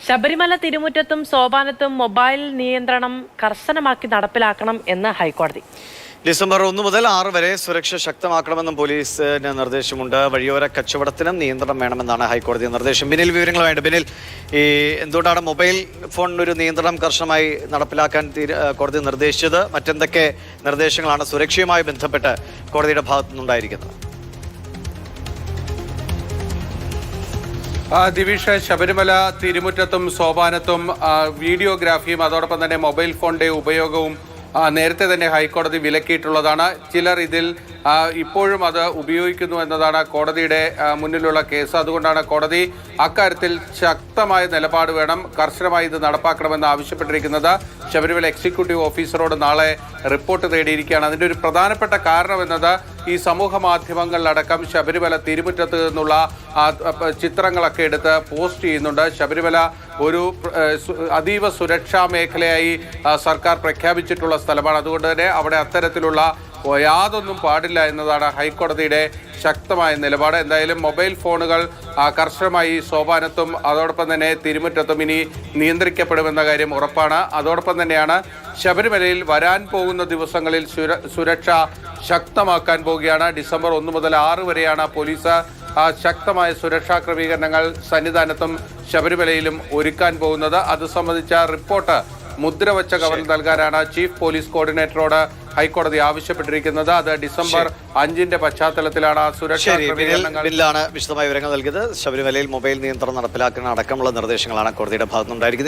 Sabarimala തിരുമുറ്റത്തും സോപാനത്തും mobile നിയന്ത്രണം കർശനമാക്കി നടപ്പിലാക്കണം എന്ന് ഹൈക്കോടതി. ഡിസംബർ 1 മുതൽ 6 വരെ സുരക്ഷ ശക്തമാക്കണമെന്നും പോലീസിന് നിർദ്ദേശമുണ്ട്. വഴിയോര കച്ചവടത്തിനും നിയന്ത്രണം വേണമെന്നാണ് ഹൈക്കോടതി നിർദ്ദേശം. ബിനിൽ വിവരങ്ങളുമായിട്ട്. ബിനിൽ, എന്തുകൊണ്ടാണ് മൊബൈൽ ഫോണിനൊരു നിയന്ത്രണം കർശനമായി നടപ്പിലാക്കാൻ കോടതി നിർദ്ദേശിച്ചത്? മറ്റെന്തൊക്കെ നിർദ്ദേശങ്ങളാണ് സുരക്ഷയുമായി ബന്ധപ്പെട്ട് കോടതിയുടെ ഭാഗത്തു നിന്നുണ്ടായിരിക്കുന്നത്? ദിവിഷ, ശബരിമല തിരുമുറ്റത്തും സോപാനത്തും വീഡിയോഗ്രാഫിയും അതോടൊപ്പം തന്നെ മൊബൈൽ ഫോണിന്റെ ഉപയോഗവും നേരത്തെ തന്നെ ഹൈക്കോടതി വിലക്കിയിട്ടുള്ളതാണ്. ചിലർ ഇതിൽ ഇപ്പോഴും അത് ഉപയോഗിക്കുന്നു എന്നതാണ് കോടതിയുടെ മുന്നിലുള്ള കേസ്. അതുകൊണ്ടാണ് കോടതി അക്കാര്യത്തിൽ ശക്തമായ നിലപാട് വേണം, കർശനമായി ഇത് നടപ്പാക്കണമെന്ന് ആവശ്യപ്പെട്ടിരിക്കുന്നത്. ശബരിമല എക്സിക്യൂട്ടീവ് ഓഫീസറോട് നാളെ റിപ്പോർട്ട് തേടിയിരിക്കുകയാണ്. അതിൻ്റെ ഒരു പ്രധാനപ്പെട്ട കാരണം എന്നത് ഈ സമൂഹ മാധ്യമങ്ങളിലടക്കം ശബരിമല തിരുമുറ്റത്ത് നിന്നുള്ള ചിത്രങ്ങളൊക്കെ എടുത്ത് പോസ്റ്റ് ചെയ്യുന്നുണ്ട്. ശബരിമല ഒരു അതീവ സുരക്ഷാ മേഖലയായി സർക്കാർ പ്രഖ്യാപിച്ചിട്ടുള്ള സ്ഥലമാണ്. അതുകൊണ്ട് തന്നെ അവിടെ അത്തരത്തിലുള്ള യാതൊന്നും പാടില്ല എന്നതാണ് ഹൈക്കോടതിയുടെ ശക്തമായ നിലപാട്. എന്തായാലും മൊബൈൽ ഫോണുകൾ കർശനമായി സോപാനത്തും അതോടൊപ്പം തന്നെ തിരുമുറ്റത്തും ഇനി നിയന്ത്രിക്കപ്പെടുമെന്ന കാര്യം ഉറപ്പാണ്. അതോടൊപ്പം തന്നെയാണ് ശബരിമലയിൽ വരാൻ പോകുന്ന ദിവസങ്ങളിൽ സുരക്ഷ ശക്തമാക്കാൻ പോവുകയാണ്. ഡിസംബർ 1 മുതൽ 6 വരെയാണ് പോലീസ് ശക്തമായ സുരക്ഷാ ക്രമീകരണങ്ങൾ സന്നിധാനത്തും ശബരിമലയിലും ഒരുക്കാൻ പോകുന്നത്. അത് സംബന്ധിച്ച റിപ്പോർട്ട് മുദ്രവച്ച കവറിൽ നൽകാനാണ് ചീഫ് പോലീസ് കോർഡിനേറ്ററോട് ഹൈക്കോടതി ആവശ്യപ്പെട്ടിരിക്കുന്നത്. അത് ഡിസംബർ 5-ന്റെ പശ്ചാത്തലത്തിലാണ് സുരക്ഷാ വിശദമായ വിവരങ്ങൾ നൽകിയത്. ശബരിമലയിൽ മൊബൈൽ നിയന്ത്രണം നടപ്പിലാക്കുന്ന അടക്കമുള്ള നിർദ്ദേശങ്ങളാണ് കോടതിയുടെ ഭാഗത്തുനിന്നുണ്ടായിരിക്കുന്നത്.